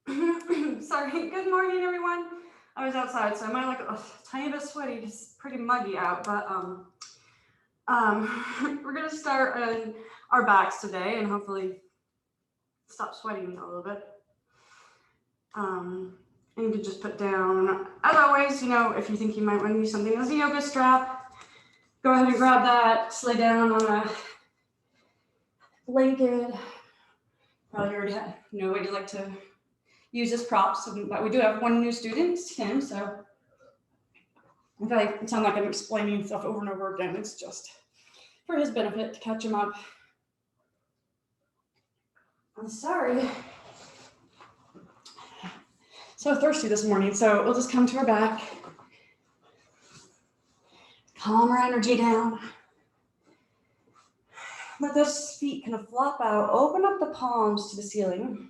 Sorry, good morning, everyone. I was outside, so I might look a tiny bit sweaty, it's pretty muggy out, but we're gonna start on our backs today and hopefully stop sweating a little bit. And you can just put down, as always, if you think you might want to use something as a yoga strap, go ahead and grab that, just lay down on a blanket. Probably already know what you like to use as props, but we do have one new student, Tim, so if I sound like I'm explaining stuff over and over again, it's just for his benefit to catch him up. I'm sorry. So thirsty this morning, so we'll just come to our back. Calm our energy down. Let those feet kind of flop out. Open up the palms to the ceiling.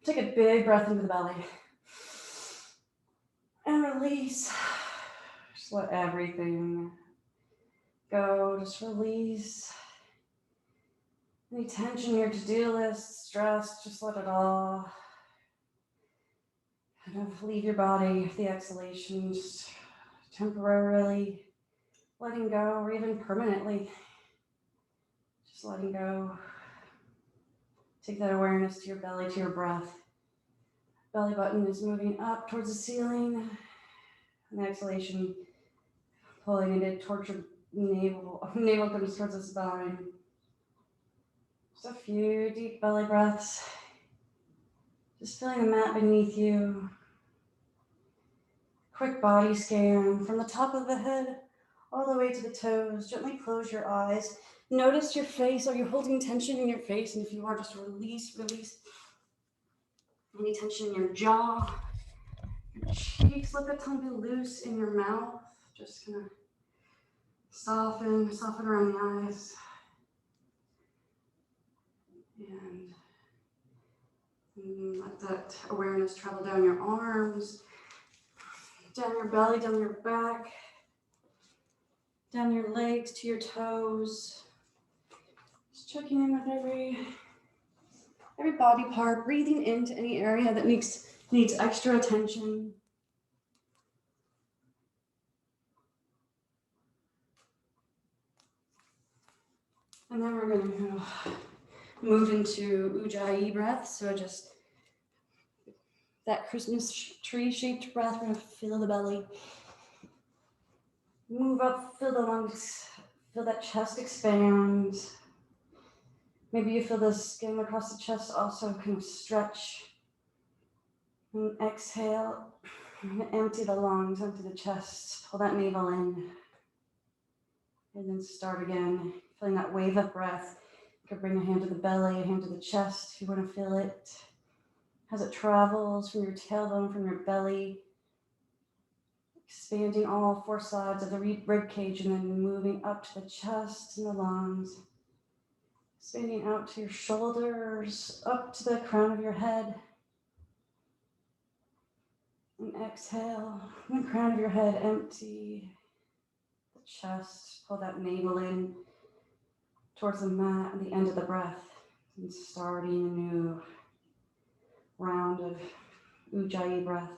Take a big breath into the belly. And release. Just let everything go. Just release. Any tension in your to-do list, stress, just let it all kind of leave your body. The exhalation, just temporarily letting go, or even permanently. Just letting go. Take that awareness to your belly, to your breath. Belly button is moving up towards the ceiling. And the exhalation, pulling it towards your navel. Navel comes towards the spine. Just a few deep belly breaths. Just feeling the mat beneath you. Quick body scan from the top of the head all the way to the toes. Gently close your eyes. Notice your face. Are you holding tension in your face? And if you are, just release. Any tension in your jaw, your cheeks. Let the tongue be loose in your mouth. Just kind of soften around the eyes. And let that awareness travel down your arms, down your belly, down your back, down your legs to your toes. Just checking in with every body part, breathing into any area that needs extra attention. And then we're going to move into Ujjayi breath. So just that Christmas tree shaped breath. We're going to fill the belly. Move up, fill the lungs, feel that chest expand. Maybe you feel the skin across the chest also kind of stretch. And exhale, empty the lungs, empty the chest, pull that navel in. And then start again, feeling that wave of breath. You could bring a hand to the belly, a hand to the chest if you want to feel it. As it travels from your tailbone, from your belly, expanding all four sides of the rib cage and then moving up to the chest and the lungs. Expanding out to your shoulders, up to the crown of your head. And exhale, from the crown of your head, empty the chest, pull that navel in towards the mat at the end of the breath. And starting a new round of Ujjayi breath.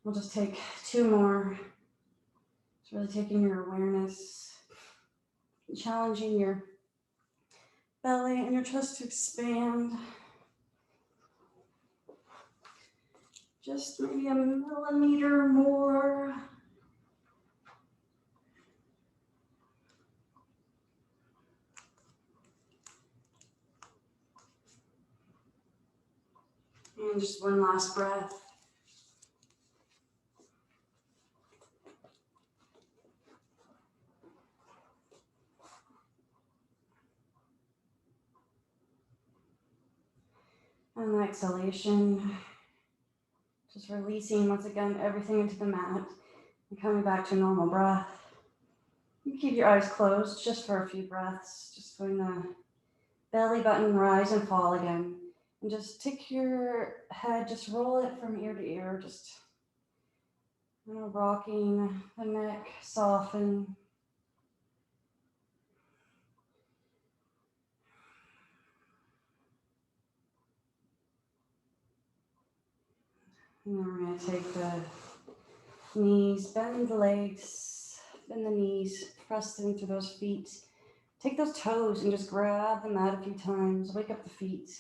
We'll just take two more. It's really taking your awareness, challenging your belly and your chest to expand. Just maybe a millimeter more. And just one last breath. And the exhalation, just releasing once again everything into the mat and coming back to normal breath. You keep your eyes closed just for a few breaths, just feeling the belly button rise and fall again. And just take your head, just roll it from ear to ear, just rocking the neck, soften. And then we're going to take the knees, bend the legs, bend the knees, press into those feet. Take those toes and just grab the mat a few times. Wake up the feet.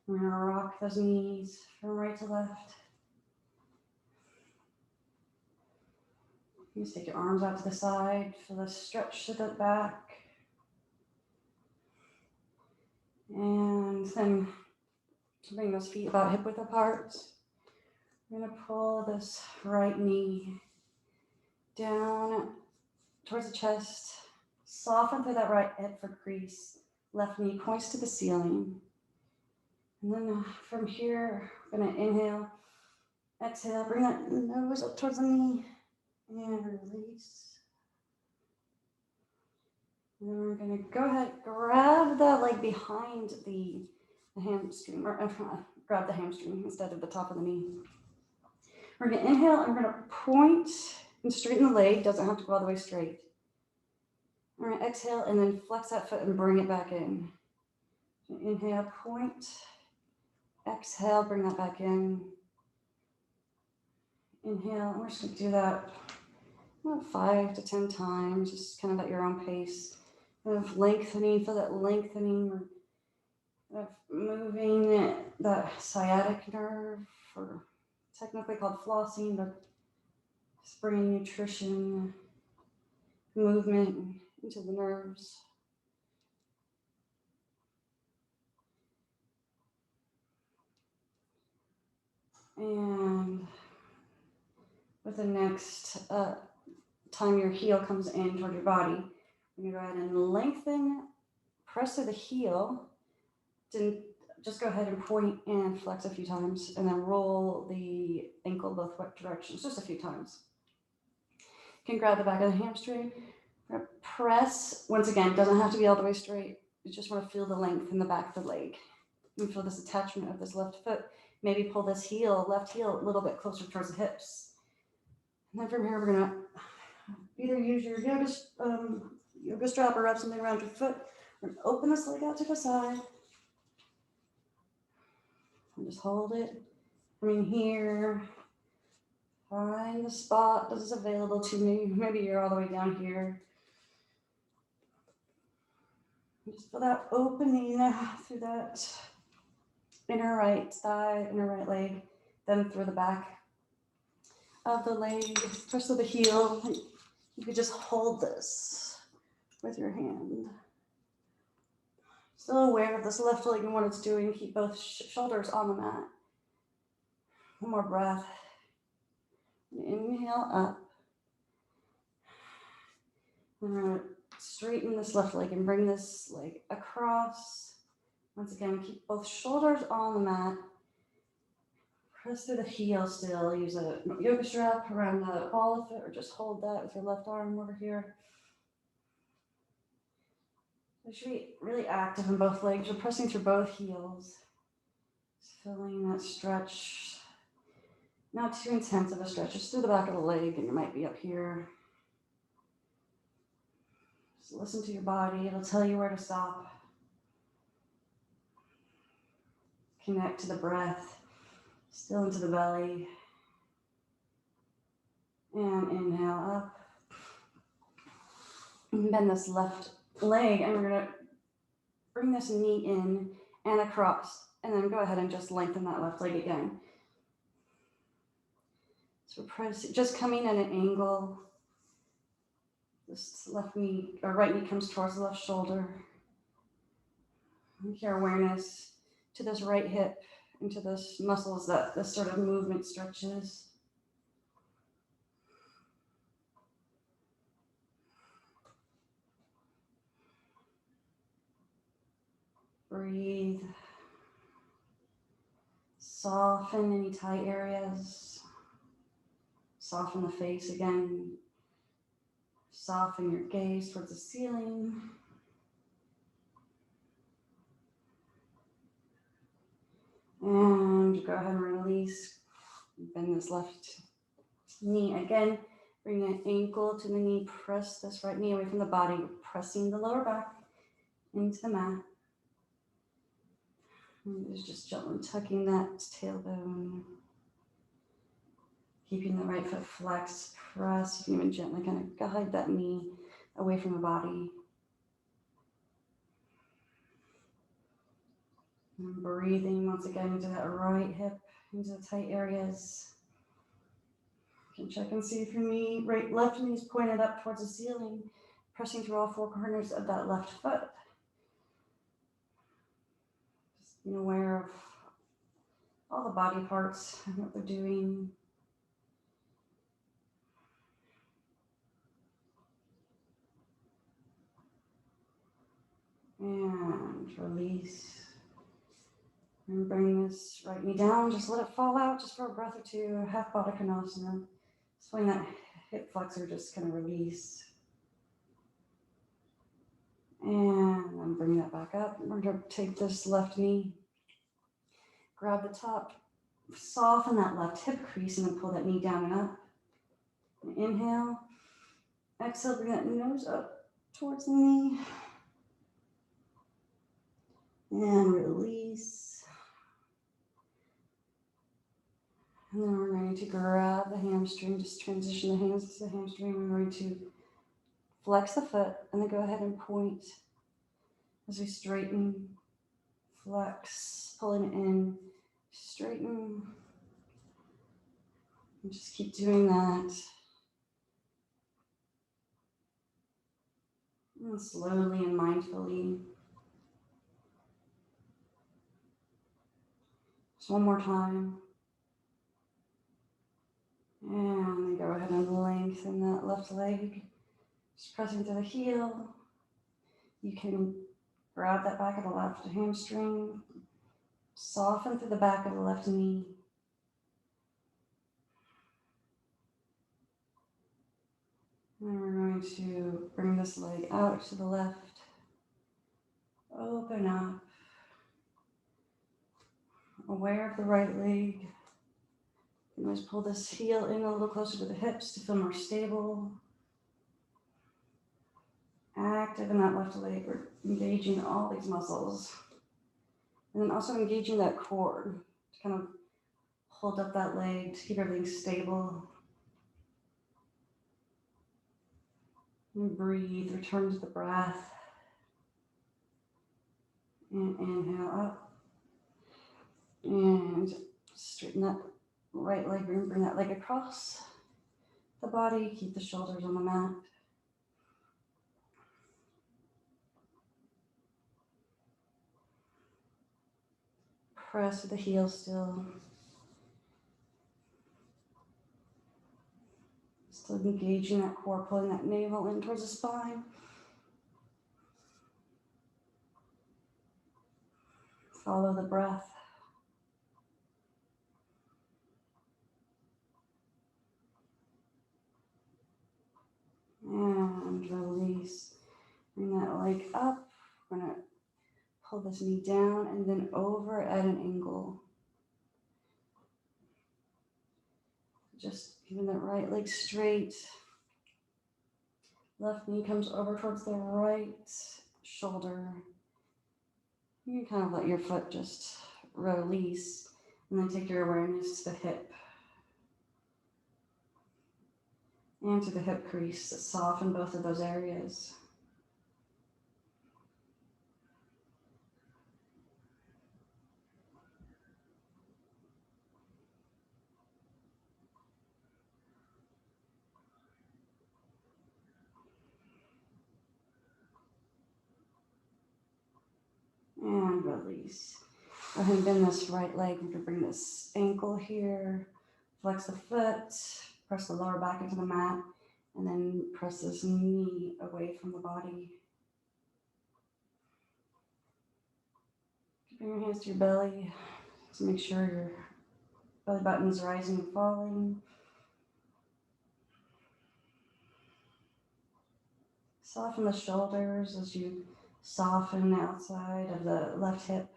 We're going to rock those knees from right to left. Just take your arms out to the side. Feel the stretch to the back. And then bring those feet about hip width apart. We're going to pull this right knee down towards the chest. Soften through that right hip for crease. Left knee points to the ceiling. And then from here, we're going to inhale, exhale, bring that nose up towards the knee, and release. And then we're going to go ahead, grab the leg behind the hamstring, or grab the hamstring instead of the top of the knee. We're going to inhale, and we're going to point and straighten the leg. Doesn't have to go all the way straight. We're going to exhale, and then flex that foot and bring it back in. Inhale, point. Exhale, bring that back in. Inhale, and we're just going to do that about 5 to 10 times, just kind of at your own pace. Kind of lengthening, feel that lengthening, of moving that sciatic nerve, or technically called flossing, but just bringing nutrition, movement into the nerves. And with the next time your heel comes in toward your body, you're going to go ahead and lengthen, press to the heel, then just go ahead and point and flex a few times, and then roll the ankle both directions, just a few times. You can grab the back of the hamstring, press, once again, doesn't have to be all the way straight. You just want to feel the length in the back of the leg. You feel this attachment of this left foot. Maybe pull this heel, left heel, a little bit closer towards the hips. And then from here, we're going to either use your yoga strap or wrap something around your foot. We're going to open this leg out to the side. And just hold it. Here, find the spot that is available to me. Maybe you're all the way down here. Just feel that opening through that inner right thigh, inner right leg, then through the back of the leg, push to the heel. You could just hold this with your hand. Still aware of this left leg and what it's doing. Keep both shoulders on the mat. One more breath. Inhale up. We're going to straighten this left leg and bring this leg across. Once again, keep both shoulders on the mat. Press through the heel still. Use a yoga strap around the ball of it, or just hold that with your left arm over here. You should be really active in both legs. You're pressing through both heels. Just feeling that stretch. Not too intense of a stretch, just through the back of the leg, and you might be up here. Just listen to your body. It'll tell you where to stop. Connect to the breath. Still into the belly. And inhale up. And bend this left leg, and we're going to bring this knee in and across. And then go ahead and just lengthen that left leg again. So just coming at an angle. This left knee, or right knee comes towards the left shoulder. Make your awareness to this right hip, into those muscles that this sort of movement stretches. Breathe. Soften any tight areas. Soften the face again. Soften your gaze towards the ceiling. And go ahead and release. Bend this left knee again. Bring that ankle to the knee. Press this right knee away from the body. Pressing the lower back into the mat. And just gently tucking that tailbone. Keeping the right foot flexed. Press. You can even gently kind of guide that knee away from the body. And breathing once again into that right hip, into the tight areas. You can check and see if your knee, left knee is pointed up towards the ceiling, pressing through all four corners of that left foot. Just being aware of all the body parts and what they're doing. And release. And bring this right knee down. Just let it fall out just for a breath or two. Half Baddha Konasana. Swing that hip flexor, just kind of release. And then bring that back up. We're going to take this left knee. Grab the top. Soften that left hip crease and then pull that knee down and up. And inhale. Exhale, bring that nose up towards the knee. And release. And then we're going to grab the hamstring, just transition the hands to the hamstring. We're going to flex the foot and then go ahead and point as we straighten, flex, pulling it in, straighten. And just keep doing that. And slowly and mindfully. Just one more time. And then go ahead and lengthen that left leg. Just pressing to the heel. You can grab that back of the left hamstring. Soften through the back of the left knee. And we're going to bring this leg out to the left. Open up. Aware of the right leg. You can always pull this heel in a little closer to the hips to feel more stable. Active in that left leg. We're engaging all these muscles. And then also engaging that core to kind of hold up that leg to keep everything stable. And breathe, return to the breath. And inhale up. And straighten that right leg, bring that leg across the body. Keep the shoulders on the mat. Press with the heel still. Still engaging that core, pulling that navel in towards the spine. Follow the breath. And release. Bring that leg up. We're going to pull this knee down and then over at an angle. Just keeping that right leg straight. Left knee comes over towards the right shoulder. You can kind of let your foot just release and then take your awareness to the hip and to the hip crease. Soften both of those areas. And release. Go ahead and bend this right leg. We can bring this ankle here. Flex the foot. Press the lower back into the mat. And then press this knee away from the body. Keeping your hands to your belly. Just make sure your belly button is rising and falling. Soften the shoulders as you soften the outside of the left hip.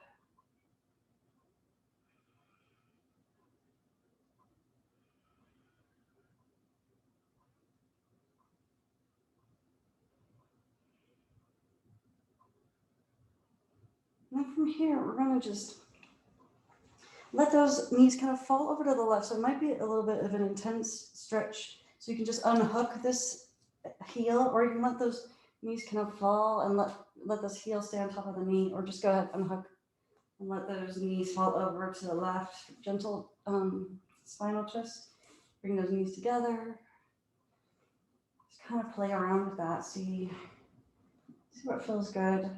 And then from here, we're gonna just let those knees kind of fall over to the left. So it might be a little bit of an intense stretch. So you can just unhook this heel, or you can let those knees kind of fall and let this heel stay on top of the knee, or just go ahead and unhook and let those knees fall over to the left. Gentle spinal twist. Bring those knees together. Just kind of play around with that. See what feels good.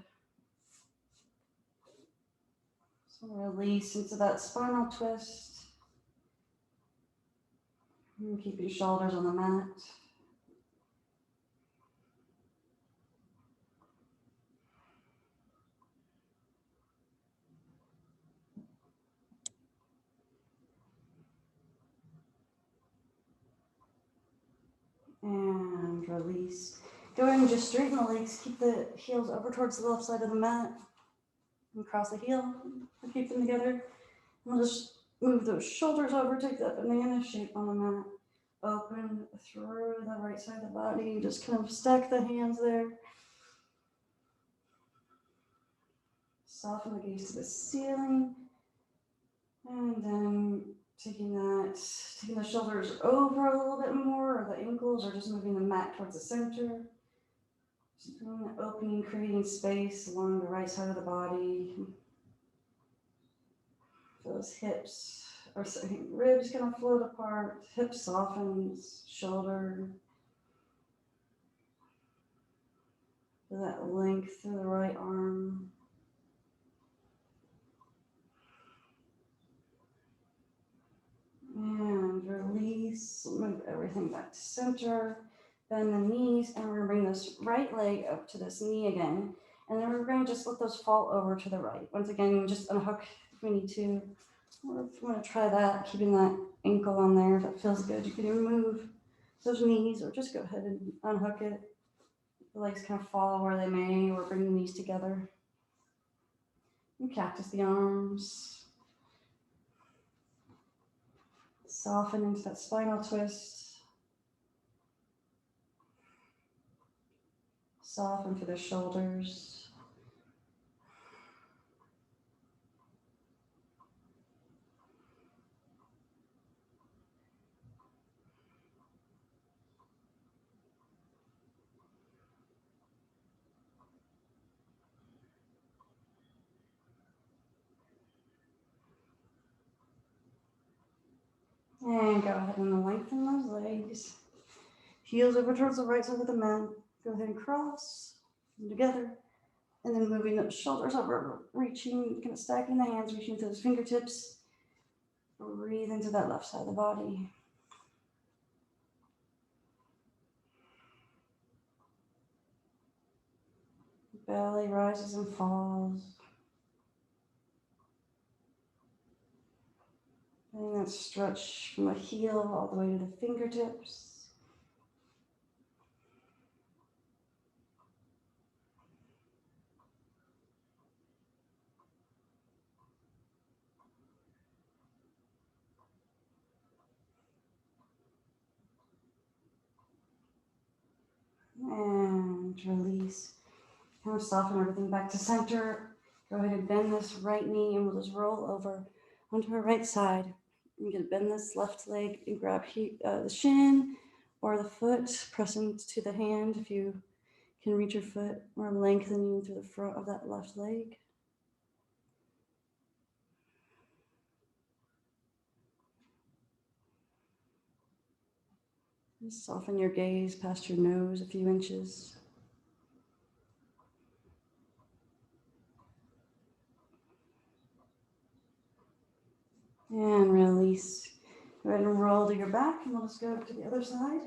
So release into that spinal twist. And keep your shoulders on the mat. And release. Go ahead and just straighten the legs. Keep the heels over towards the left side of the mat. And cross the heel. And keep them together. And we'll just move those shoulders over. Take that banana shape on the mat. Open through the right side of the body. Just kind of stack the hands there. Soften the gaze to the ceiling. And then taking the shoulders over a little bit more, or the ankles, or just moving the mat towards the center. Just feeling the opening, creating space along the right side of the body. Those hips, or sorry, ribs kind of float apart, hip softens, shoulder. Feel that length through the right arm. And release, move everything back to center. Bend the knees, and we're gonna bring this right leg up to this knee again. And then we're gonna just let those fall over to the right. Once again, just unhook if we need to. Or if you wanna try that, keeping that ankle on there, if it feels good, you can even move those knees, or just go ahead and unhook it. The legs kind of fall where they may, or bring the knees together. And cactus the arms. Soften into that spinal twist. Soften for the shoulders. And go ahead and lengthen those legs. Heels over towards the right side of the mat. Go ahead and cross them together. And then moving those shoulders over, reaching, kind of stacking the hands, reaching to those fingertips. Breathe into that left side of the body. Belly rises and falls. And that stretch from the heel all the way to the fingertips. And release. Kind of soften everything back to center. Go ahead and bend this right knee, and we'll just roll over onto our right side. You can bend this left leg and grab the shin or the foot, pressing to the hand if you can reach your foot, or lengthening through the front of that left leg. Just soften your gaze past your nose a few inches. And release. Go ahead and roll to your back, and we'll just go to the other side.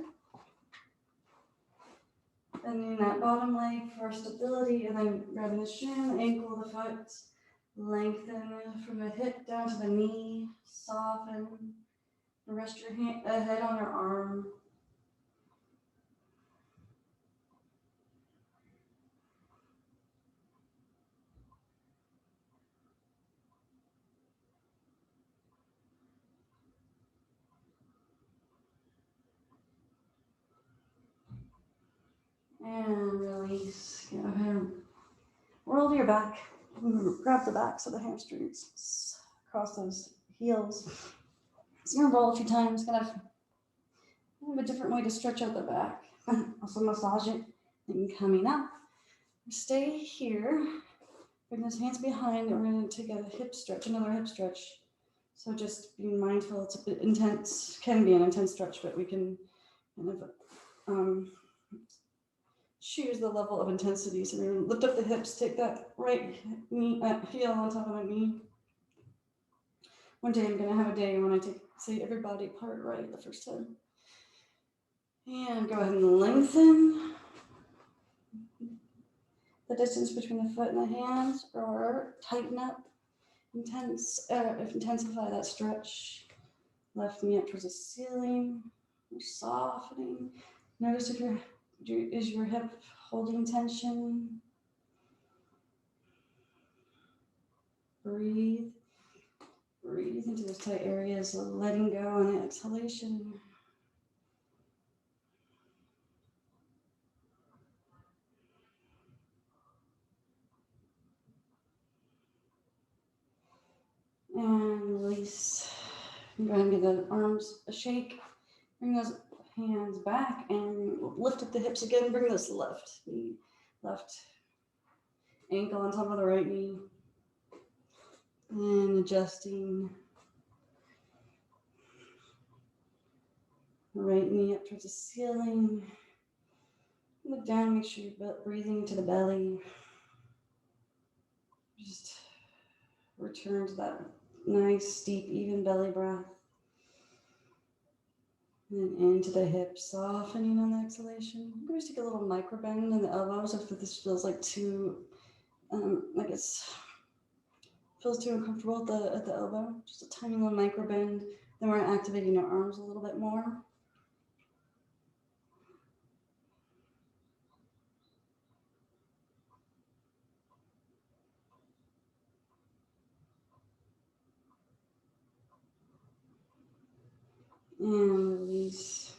Bending that bottom leg for stability, and then grabbing the shin, the ankle, the foot. Lengthen from the hip down to the knee. Soften. Rest your head on your arm. And release. Go ahead and roll to your back. Grab the backs of the hamstrings, cross those heels. So you're gonna roll a few times, kind of have a different way to stretch out the back. Also massage it. And coming up, stay here. Bring those hands behind, and we're gonna take a hip stretch, another hip stretch. So just being mindful, it's a bit intense, can be an intense stretch, but we can kind of choose the level of intensity. So we're gonna lift up the hips, take that right knee, heel on top of my knee. One day I'm gonna have a day when I say every body part right the first time. And go ahead and lengthen the distance between the foot and the hands, or tighten up, intensify that stretch. Left knee up towards the ceiling, softening. Notice if is your hip holding tension. Breathe into those tight areas, letting go on the exhalation. And release. Go ahead and give the arms a shake. Bring those hands back and lift up the hips again. Bring this left knee, left ankle on top of the right knee. And adjusting. Right knee up towards the ceiling. Look down, make sure you're breathing into the belly. Just return to that nice, deep, even belly breath. And into the hips, softening on the exhalation. I'm going to take a little micro bend in the elbows if this feels like too, like it's feels too uncomfortable at the elbow. Just a tiny little micro bend. Then we're activating our arms a little bit more. And release.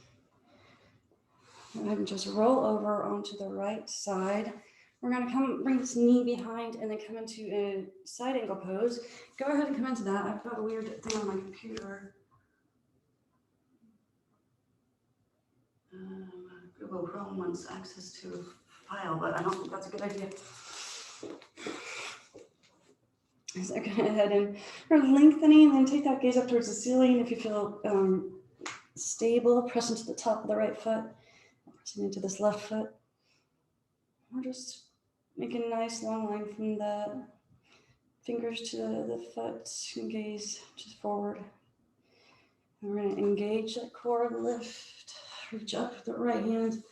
Go ahead and just roll over onto the right side. We're going to bring this knee behind and then come into a side angle pose. Go ahead and come into that. I've got a weird thing on my computer. Google Chrome wants access to a file, but I don't think that's a good idea. So go ahead and we're lengthening, and then take that gaze up towards the ceiling. If you feel stable, press into the top of the right foot, pressing into this left foot. We're just making a nice long line from the fingers to the foot, and gaze just forward. And we're going to engage that core, lift, reach up with the right hand,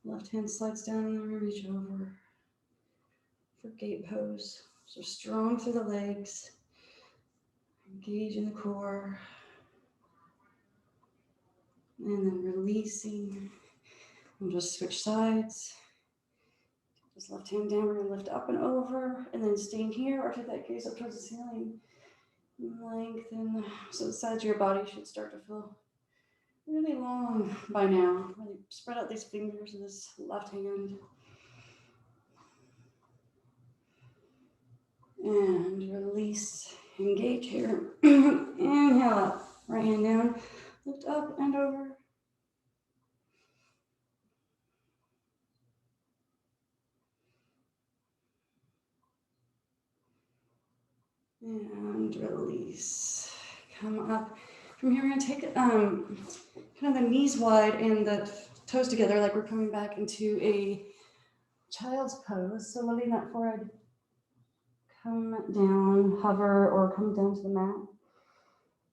left hand slides down, and then we reach over for gate pose. So strong through the legs, engage in the core, and then releasing. We'll just switch sides. Just left hand down, we're going to lift up and over, and then staying here, or take that gaze up towards the ceiling. Lengthen. So the sides of your body should start to feel really long by now. Really spread out these fingers of this left hand. And release, engage here. Inhale up, right hand down, lift up and over. And release. Come up. From here, we're going to take kind of the knees wide and the toes together, like we're coming back into a child's pose. So letting that forehead come down, hover, or come down to the mat.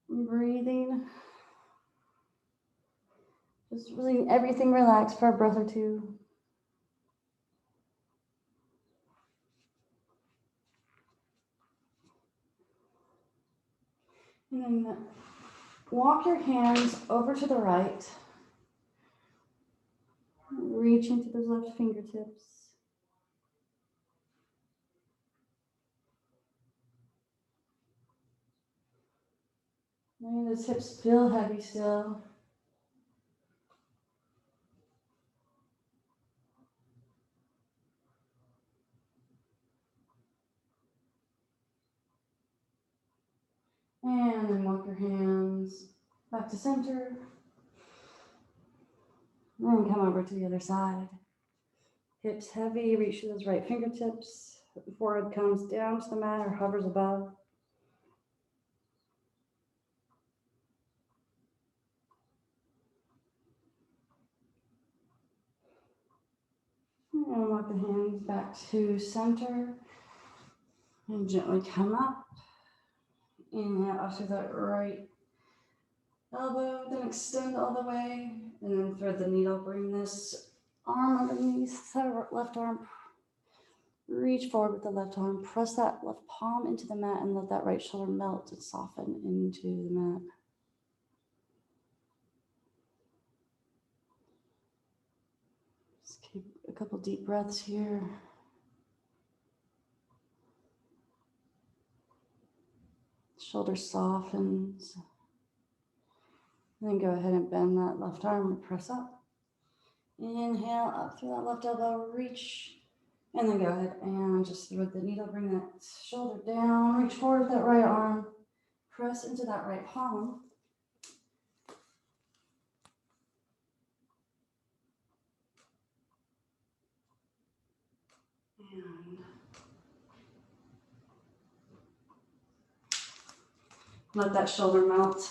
Breathing. Just really everything relax for a breath or two. And then walk your hands over to the right. Reach into those left fingertips. Letting those hips feel heavy still. And then walk your hands back to center. And then come over to the other side. Hips heavy, reach to those right fingertips. Forehead comes down to the mat or hovers above. And walk the hands back to center. And gently come up. Inhale up through that right elbow, then extend all the way. And then thread the needle, bring this arm underneath the left arm. Reach forward with the left arm, press that left palm into the mat and let that right shoulder melt and soften into the mat. Just keep a couple deep breaths here. Shoulder softens. Then go ahead and bend that left arm and press up. Inhale up through that left elbow, reach. And then go ahead and just thread the needle, bring that shoulder down, reach forward with that right arm, press into that right palm. And let that shoulder melt.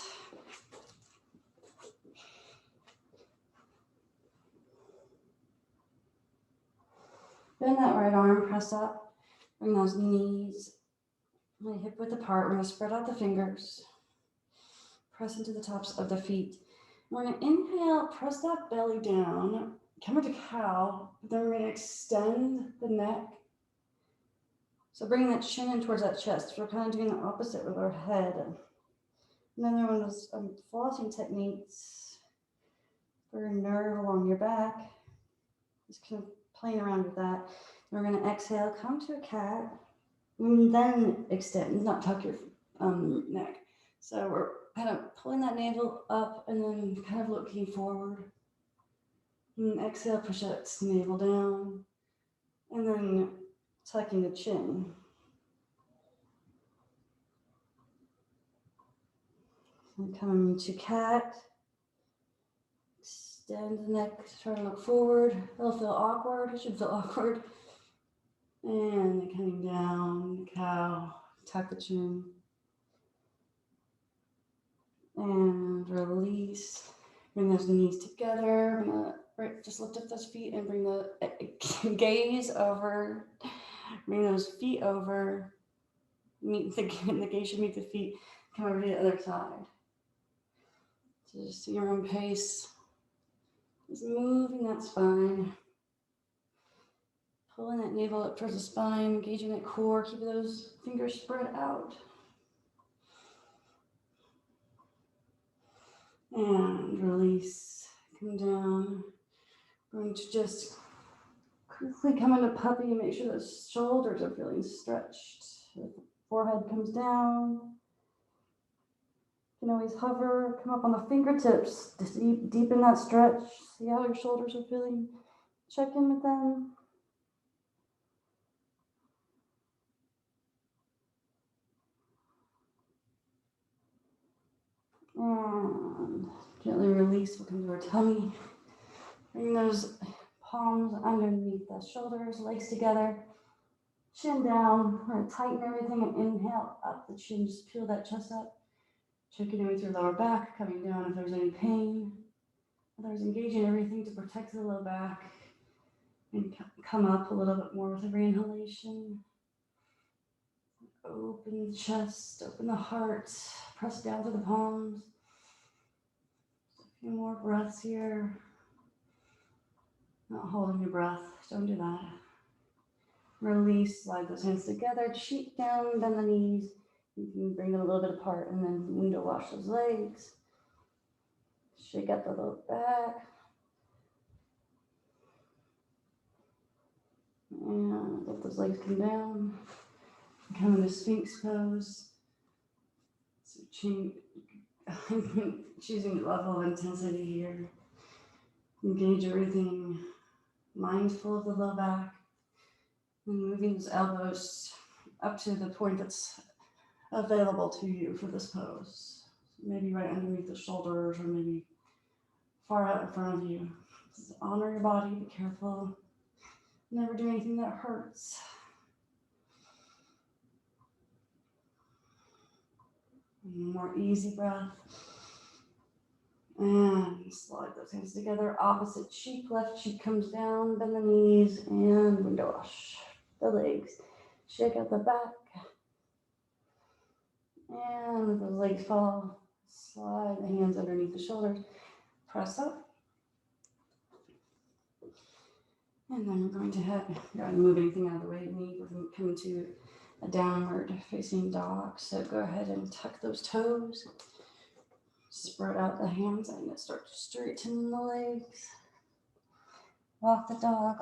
Bend that right arm, press up, bring those knees hip width apart. We're going to spread out the fingers, press into the tops of the feet. We're going to inhale, press that belly down, come into cow, then we're going to extend the neck. So bring that chin in towards that chest. We're kind of doing the opposite with our head. Another one of those flossing techniques for a nerve along your back. Just kind of playing around with that. We're going to exhale, come to a cat, and then extend, not tuck your neck. So we're kind of pulling that navel up and then kind of looking forward. And exhale, push that navel down, and then tucking the chin. And coming to cat. Extend the neck, try to look forward. It'll feel awkward, it should feel awkward. And then coming down, cow, tuck the chin. And release. Bring those knees together. We're gonna just lift up those feet and bring the gaze over. Bring those feet over. Meet the gaze should meet the feet. Come over to the other side. So just at your own pace. Just moving that spine. Pulling that navel up towards the spine, engaging that core, keep those fingers spread out. And release, come down. We're going to just quickly come into puppy and make sure those shoulders are feeling stretched. The forehead comes down. You can always hover, come up on the fingertips, just deepen that stretch. See how your shoulders are feeling. Check in with them. And gently release, we'll come to our tummy. Bring those palms underneath the shoulders, legs together, chin down. We're gonna tighten everything and inhale up the chin, just peel that chest up. Checking in with your lower back, coming down if there's any pain. Otherwise, engaging everything to protect the low back and come up a little bit more with every inhalation. Open the chest, open the heart, press down to the palms. A few more breaths here. Not holding your breath, don't do that. Release, slide those hands together, cheek down, bend the knees. You can bring them a little bit apart and then window wash those legs. Shake up the low back. And let those legs come down. Come into Sphinx pose. So choosing the level of intensity here. Engage everything, mindful of the low back. And moving those elbows up to the point that's available to you for this pose. Maybe right underneath the shoulders or maybe far out in front of you. Just honor your body, be careful. Never do anything that hurts. More easy breath. And slide those hands together. Opposite cheek, left cheek comes down. Bend the knees and window wash the legs. Shake out the back. And let those legs fall. Slide the hands underneath the shoulders. Press up. And then we're going to go ahead and move anything out of the way of me. We're going to come into a downward facing dog. So go ahead and tuck those toes. Spread out the hands and start to straighten the legs. Walk the dog.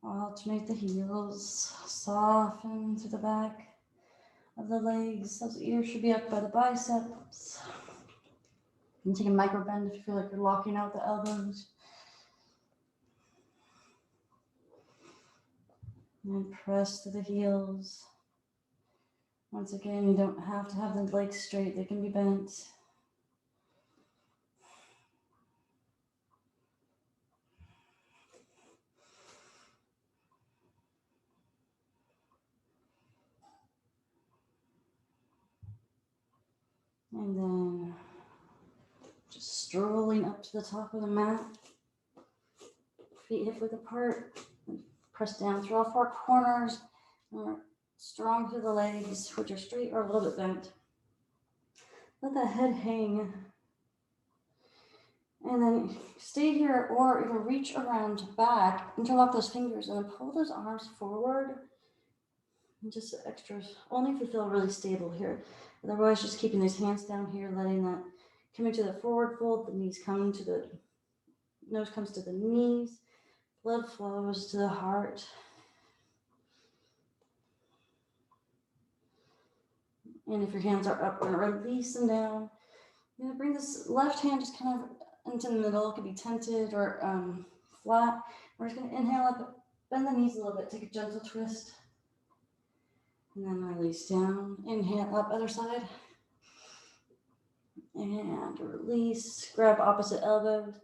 Alternate the heels. Soften to the back of the legs. Those ears should be up by the biceps. And take a micro bend if you feel like you're locking out the elbows. And press to the heels. Once again, you don't have to have the legs straight. They can be bent. And then just strolling up to the top of the mat. Feet hip width apart. Press down through all four corners. Strong through the legs, which are straight or a little bit bent. Let the head hang. And then stay here or you can reach around back, interlock those fingers, and then pull those arms forward. And just extras, only if you feel really stable here. Otherwise, just keeping these hands down here, letting that come into the forward fold, the knees come to the, nose comes to the knees, blood flows to the heart. And if your hands are up, we're gonna release them down. You're gonna bring this left hand just kind of into the middle. It could be tented or flat. We're just gonna inhale up, bend the knees a little bit, take a gentle twist. And then release down, inhale up, other side. And release, grab opposite elbows.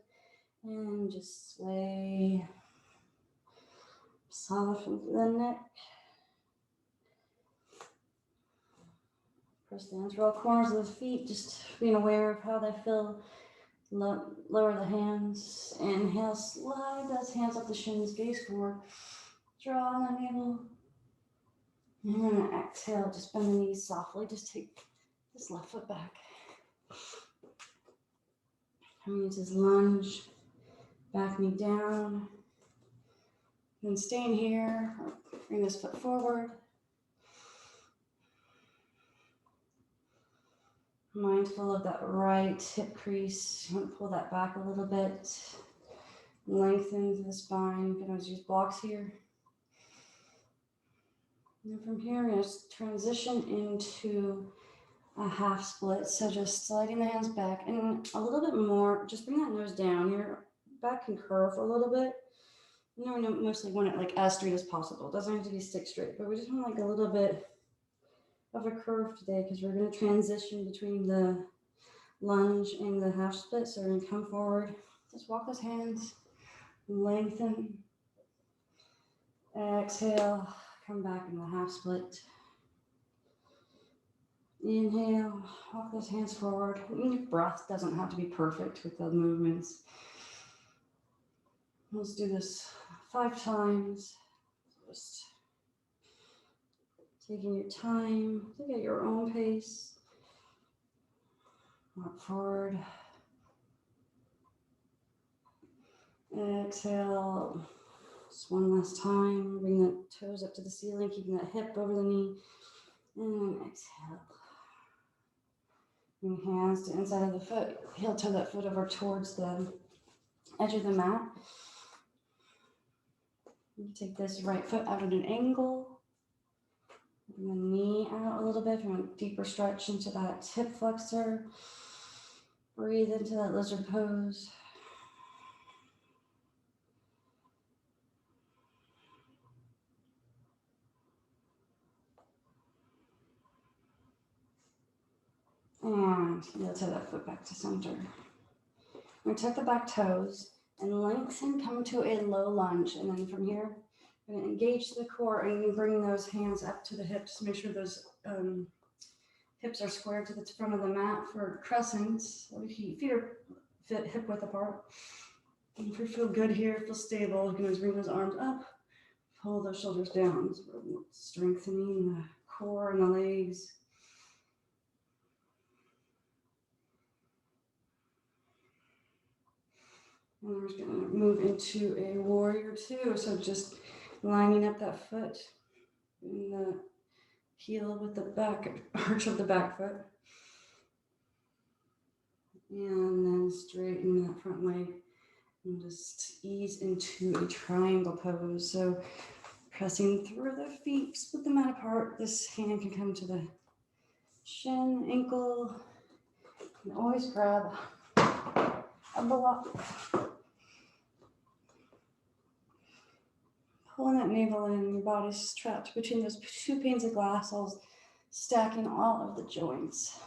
And just sway. Soften the neck. Press down through all corners of the feet, just being aware of how they feel. Lower the hands. Inhale, slide those hands up the shins, gaze forward. Draw on the navel. And then exhale, just bend the knees softly. Just take this left foot back. Coming into this lunge. Back knee down. Then staying here. Bring this foot forward. Mindful of that right hip crease. You want to pull that back a little bit. Lengthen through the spine. You can always use blocks here. And from here, we're going to transition into a half split. So just sliding the hands back and a little bit more. Just bring that nose down. Your back can curve a little bit. No, mostly want it like as straight as possible. It doesn't have to be stick straight, but we just want like a little bit of a curve today because we're going to transition between the lunge and the half split. So we're going to come forward, just walk those hands, lengthen, exhale, come back in the half split. Inhale, walk those hands forward. Your breath doesn't have to be perfect with the movements. Let's do this 5 times. Just taking your time, take at your own pace. Walk forward. Exhale. Just one last time. Bring the toes up to the ceiling, keeping that hip over the knee. And exhale. Bring hands to inside of the foot. Heel toe that foot over towards the edge of the mat. You take this right foot out at an angle. Bring the knee out a little bit. If you want a deeper stretch into that hip flexor. Breathe into that lizard pose. And heel to that foot back to center. We're going to tuck the back toes and lengthen, come to a low lunge. And then from here, we're going to engage the core and bring those hands up to the hips. Make sure those hips are squared to the front of the mat for crescents. Feet are hip width apart. And if you feel good here, feel stable, you can always bring those arms up, pull those shoulders down. So we're strengthening the core and the legs. And we're just going to move into a warrior two. So just lining up that foot in the heel with the back arch of the back foot. And then straighten that front leg and just ease into a triangle pose. So pressing through the feet, split the mat apart. This hand can come to the shin, ankle. And always grab a block. Pulling that navel in, your body's trapped between those two panes of glass, all stacking all of the joints.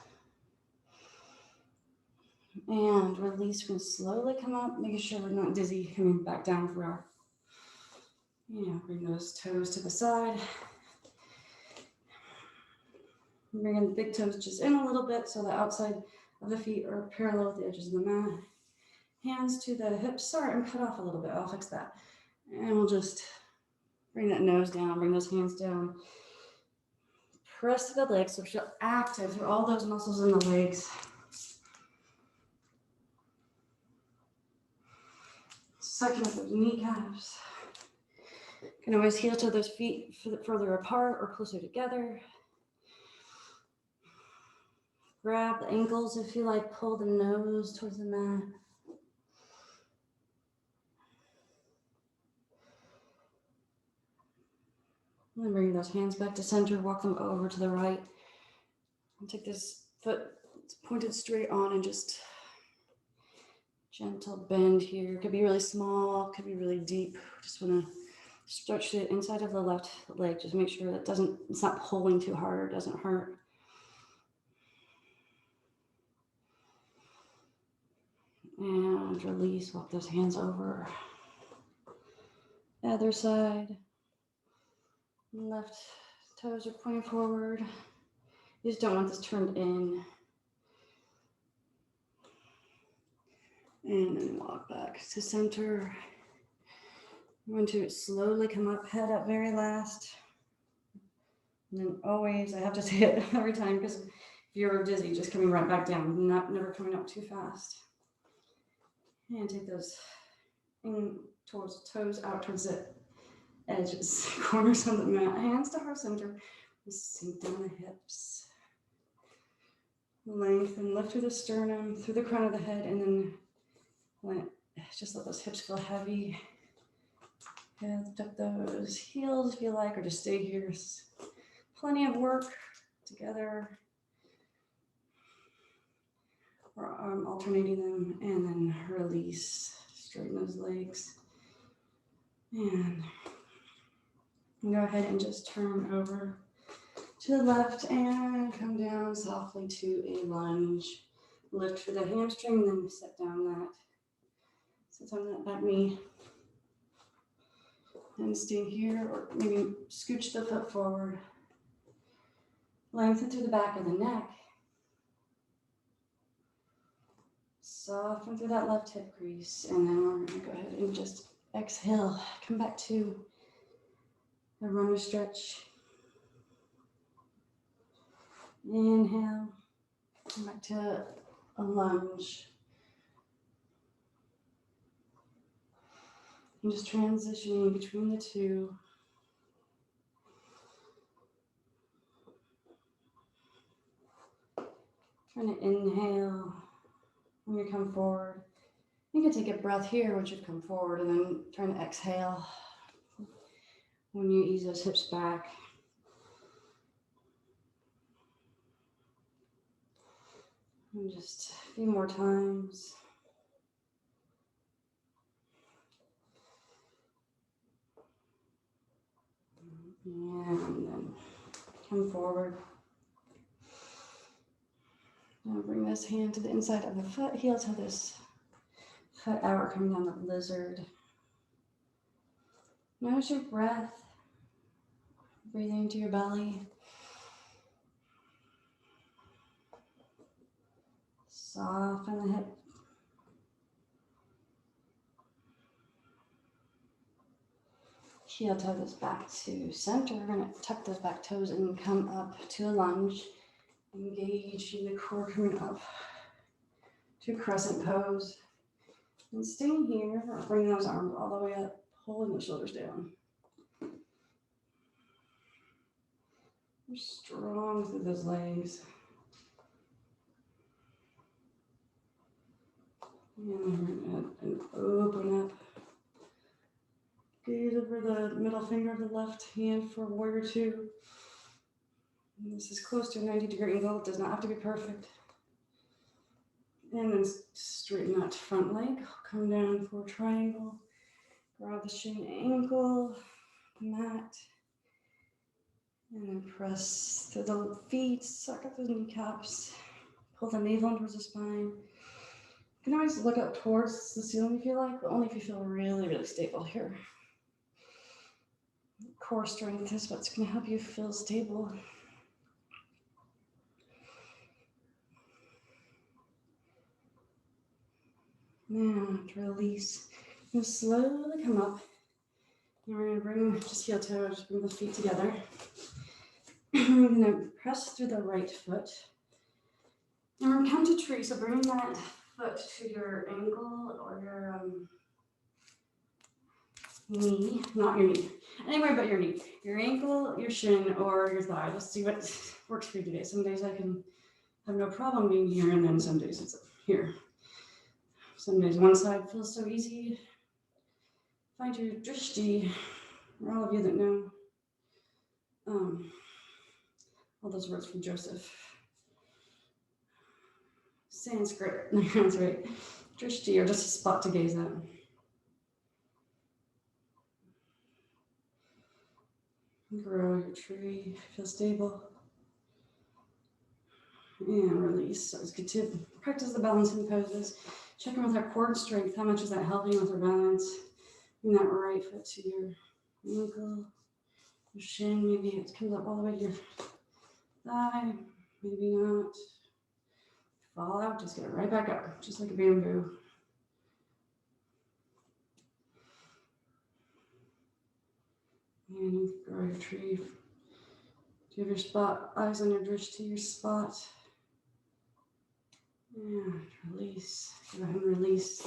And release, we're going to slowly come up, making sure we're not dizzy, coming back down for our, bring those toes to the side. Bringing the big toes just in a little bit so the outside of the feet are parallel with the edges of the mat. Hands to the hips. Sorry, I'm cut off a little bit. I'll fix that. And we'll just bring that nose down, bring those hands down. Press to the legs, so feel active through all those muscles in the legs. Sucking up those kneecaps. You can always heel to those feet further apart or closer together. Grab the ankles if you like, pull the nose towards the mat. And then bring those hands back to center, walk them over to the right. And take this foot pointed straight on and just gentle bend here. Could be really small, could be really deep. Just want to stretch the inside of the left leg. Just make sure that it's not pulling too hard or doesn't hurt. And release, walk those hands over. Other side. Left toes are pointing forward. You just don't want this turned in. And then walk back to center. I'm going to slowly come up, head up very last. And then always, I have to say it every time because if you're dizzy, just coming right back down, never coming up too fast. And take those in towards toes out towards the edges, corners of the mat, hands to heart center. Sink down the hips. Lengthen, lift through the sternum, through the crown of the head, and then just let those hips feel heavy. Lift up those heels if you like, or just stay here. Plenty of work together. Or alternating them, and then release. Straighten those legs. And go ahead and just turn over to the left and come down softly to a lunge. Lift for the hamstring, and then set down that. Sit on that back knee. And stay here, or maybe scooch the foot forward. Lengthen through the back of the neck. Soften through that left hip crease, and then we're going to go ahead and just exhale. Come back to the runner stretch. Inhale. Come back to a lunge. And just transitioning between the two. Trying to inhale when you come forward. You can take a breath here once you've come forward, and then trying to exhale when you ease those hips back. And just a few more times. And then come forward. Now bring this hand to the inside of the foot, heel toe this foot out, coming down the lizard. Notice your breath, breathing into your belly. Soften the hip. Heel toe this back to center. We're going to tuck those back toes and come up to a lunge. Engaging the core, coming up to crescent pose. And staying here, bring those arms all the way up, pulling the shoulders down. You're strong through those legs. And open up. Gaze over the middle finger of the left hand for warrior two. And this is close to a 90-degree angle. It does not have to be perfect. And then straighten that front leg. Come down for a triangle. Grab the shin ankle, mat. And then press through the feet, suck up those kneecaps. Pull the navel in towards the spine. You can always look up towards the ceiling if you like, but only if you feel really, really stable here. Core strength is what's going to help you feel stable. Now, to release, you'll slowly come up. And we're going to bring, just heel toe, just bring the feet together. We're going to press through the right foot. And we're going to come to tree, so bring that foot to your ankle or your knee, not your knee, anywhere but your knee. Your ankle, your shin, or your thigh. Let's see what works for you today. Some days I can have no problem being here, and then some days it's here. Some days one side feels so easy. Find your drishti, for all of you that know all those words from Joseph. Sanskrit, that's right. Drishti, or just a spot to gaze at. Grow your tree, feel stable. And release. So it's good to practice the balancing poses. Check in with our core strength. How much is that helping with our balance? Bring that right foot to your ankle, your shin. Maybe it comes up all the way to your thigh. Maybe not. Fall out, just get it right back up, just like a bamboo. And grow your tree. Do you have your spot, eyes on your drishti, your spot? And release. Go ahead and release.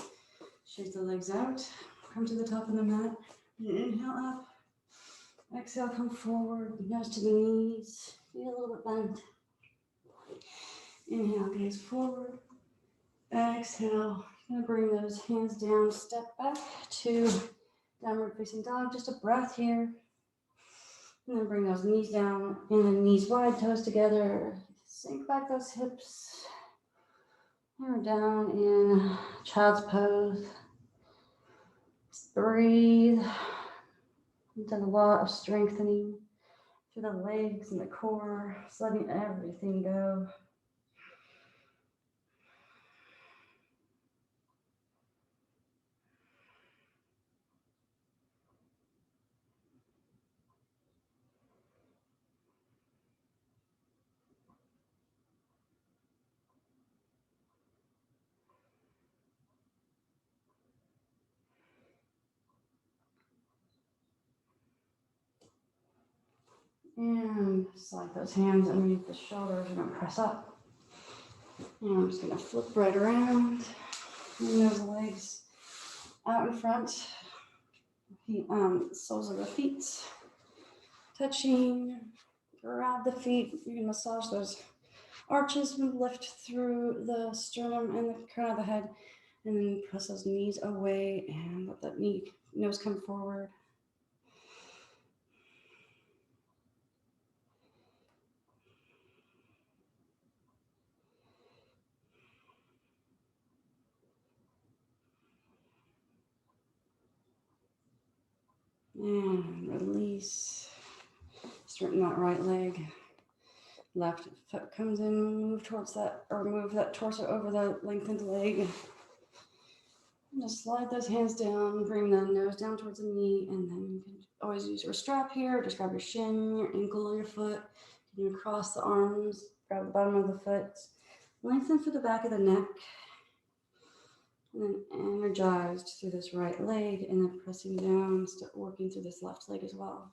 Shake the legs out. Come to the top of the mat. Inhale up. Exhale, come forward. Nose to the knees. Feel a little bit bent. Inhale, gaze forward. Exhale. Gonna bring those hands down. Step back to downward facing dog. Just a breath here. And then bring those knees down. And then knees wide, toes together. Sink back those hips. And we're down in child's pose. Just breathe. We've done a lot of strengthening through the legs and the core, just letting everything go. And slide those hands underneath the shoulders and press up. And I'm just gonna flip right around. And those legs out in front. Soles of the feet touching. Grab the feet. You can massage those arches and lift through the sternum and the crown of the head. And then press those knees away and let that nose come forward. And release. Straighten that right leg. Left foot comes in, move towards that, or move that torso over the lengthened leg. Just slide those hands down, bring the nose down towards the knee, and then you can always use your strap here. Just grab your shin, your ankle, your foot. You can cross the arms, grab the bottom of the foot, lengthen through the back of the neck, and then energized through this right leg, and then pressing down, start working through this left leg as well.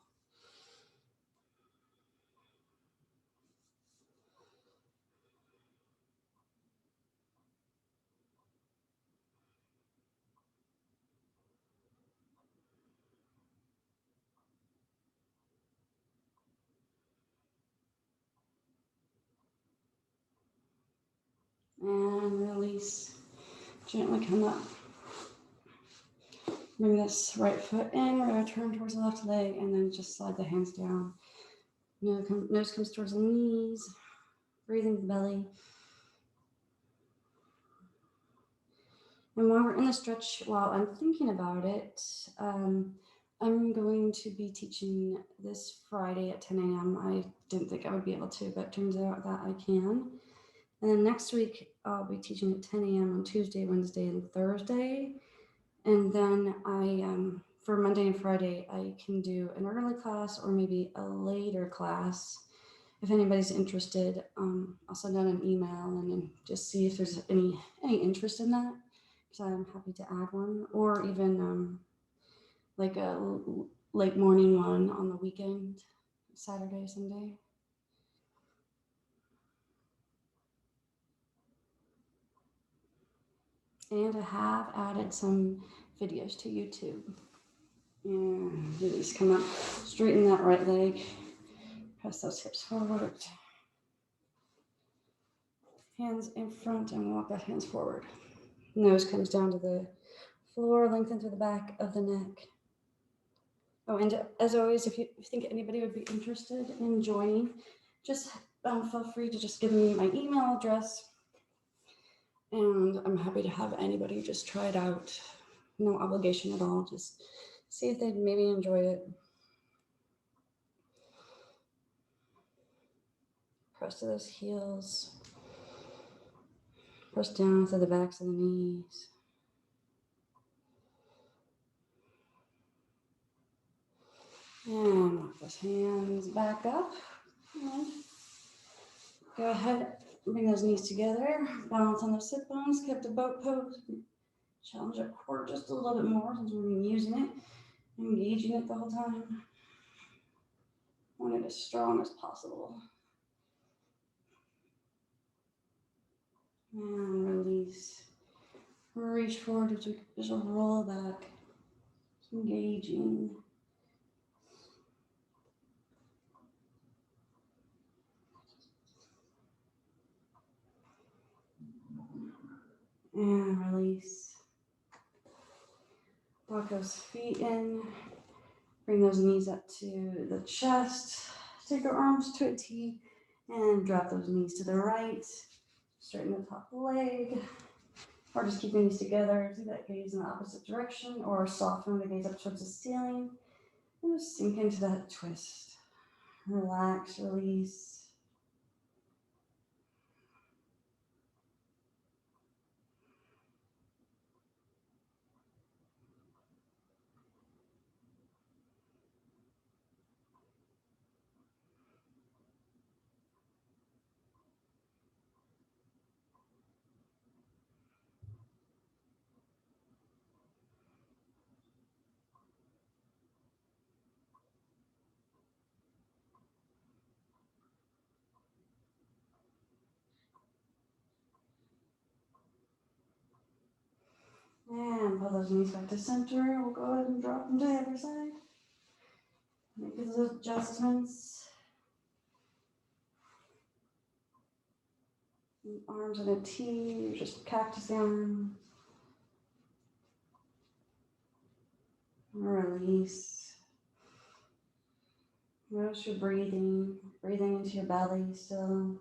And release. Gently come up. Bring this right foot in, return towards the left leg, and then just slide the hands down. Nose comes towards the knees, breathing the belly. And while we're in the stretch, while I'm thinking about it, I'm going to be teaching this Friday at 10 a.m. I didn't think I would be able to, but it turns out that I can. And then next week, I'll be teaching at 10 a.m. on Tuesday, Wednesday, and Thursday. And then for Monday and Friday, I can do an early class or maybe a later class. If anybody's interested, I'll send out an email and then just see if there's any interest in that, because I'm happy to add one, or even like a late morning one on the weekend, Saturday, Sunday. And I have added some videos to YouTube. And release, come up, straighten that right leg, press those hips forward. Hands in front and walk that hands forward. Nose comes down to the floor, lengthen through the back of the neck. Oh, and as always, if you think anybody would be interested in joining, just feel free to just give me my email address. And I'm happy to have anybody just try it out. No obligation at all. Just see if they'd maybe enjoy it. Press to those heels. Press down to the backs of the knees. And walk those hands back up. And go ahead, bring those knees together. Balance on those sit bones. Keep the boat pose. Challenge our core just a little bit more since we've been using it, engaging it the whole time. Want it as strong as possible. And release. Reach forward as we just roll back. Engaging. And release. Walk those feet in. Bring those knees up to the chest. Take your arms to a T and drop those knees to the right. Straighten the top leg. Or just keep the knees together. See that gaze in the opposite direction, or soften the gaze up towards the ceiling. And just sink into that twist. Relax, release. And pull those knees back to center. We'll go ahead and drop them to the other side. Make those adjustments. Arms in a T, just cactus arm. Release. Notice your breathing into your belly still.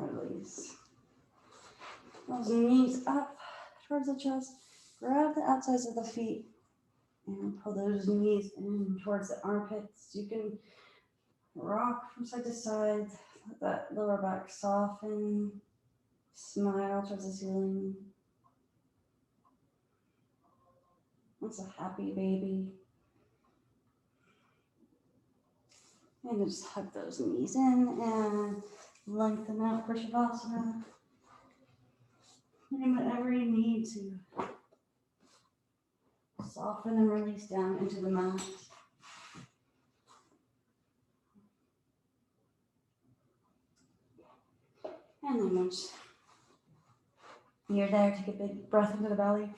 release. Those knees up towards the chest. Grab the outsides of the feet and pull those knees in towards the armpits. You can rock from side to side. Let that lower back soften. Smile towards the ceiling. That's a happy baby. And just hug those knees in and lengthen out for Shavasana. And whatever you need to soften and release down into the mat. And then once you're there, take a big breath into the belly.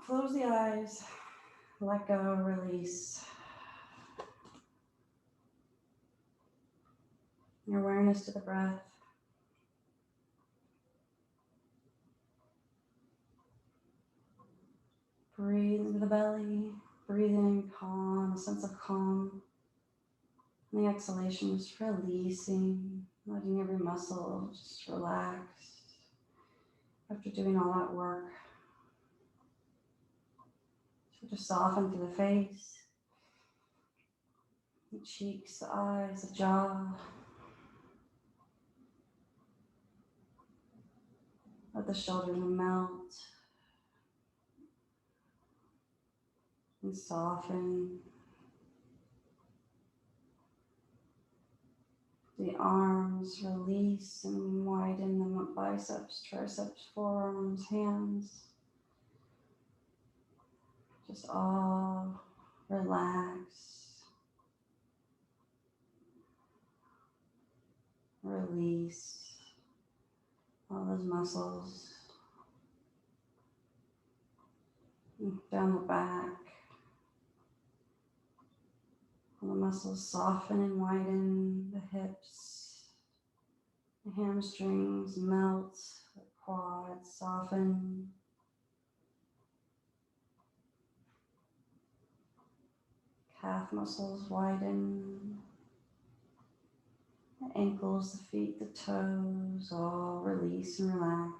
Close the eyes, let go, release. Your awareness to the breath. Breathe into the belly, breathing calm, a sense of calm. And the exhalation is releasing, letting every muscle just relax after doing all that work. So just soften through the face, the cheeks, the eyes, the jaw. Let the shoulders melt and soften. The arms release and widen them up, biceps, triceps, forearms, hands. Just all relax. Release all those muscles. Down the back. All the muscles soften and widen, the hips, the hamstrings melt, the quads soften. Calf muscles widen. The ankles, the feet, the toes, all release and relax.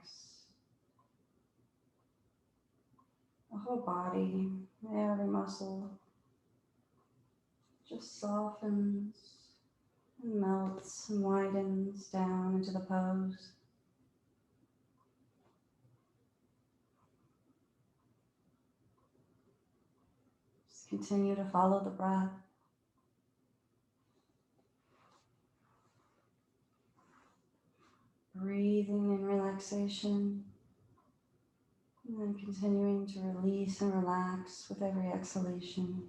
The whole body, every muscle just softens and melts and widens down into the pose. Just continue to follow the breath. Breathing in relaxation, and then continuing to release and relax with every exhalation.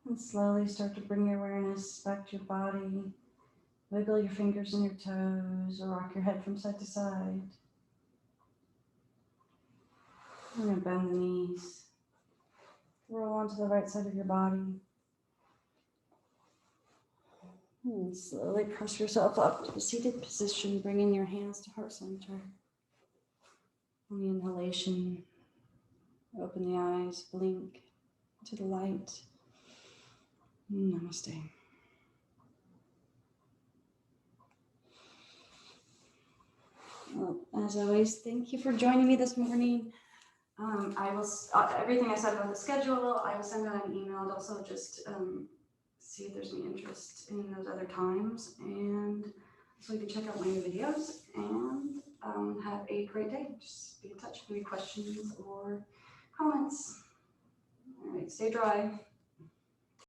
And slowly start to bring your awareness back to your body. Wiggle your fingers and your toes or rock your head from side to side. We're going to bend the knees. Roll onto the right side of your body. And slowly press yourself up to a seated position, bringing your hands to heart center. On the inhalation, open the eyes, blink to the light. Namaste. Well, as always, thank you for joining me this morning. I will everything I said about the schedule, I will send out an email and also just see if there's any interest in those other times, and so you can check out my new videos and have a great day. Just be in touch with any questions or comments. All right, stay dry.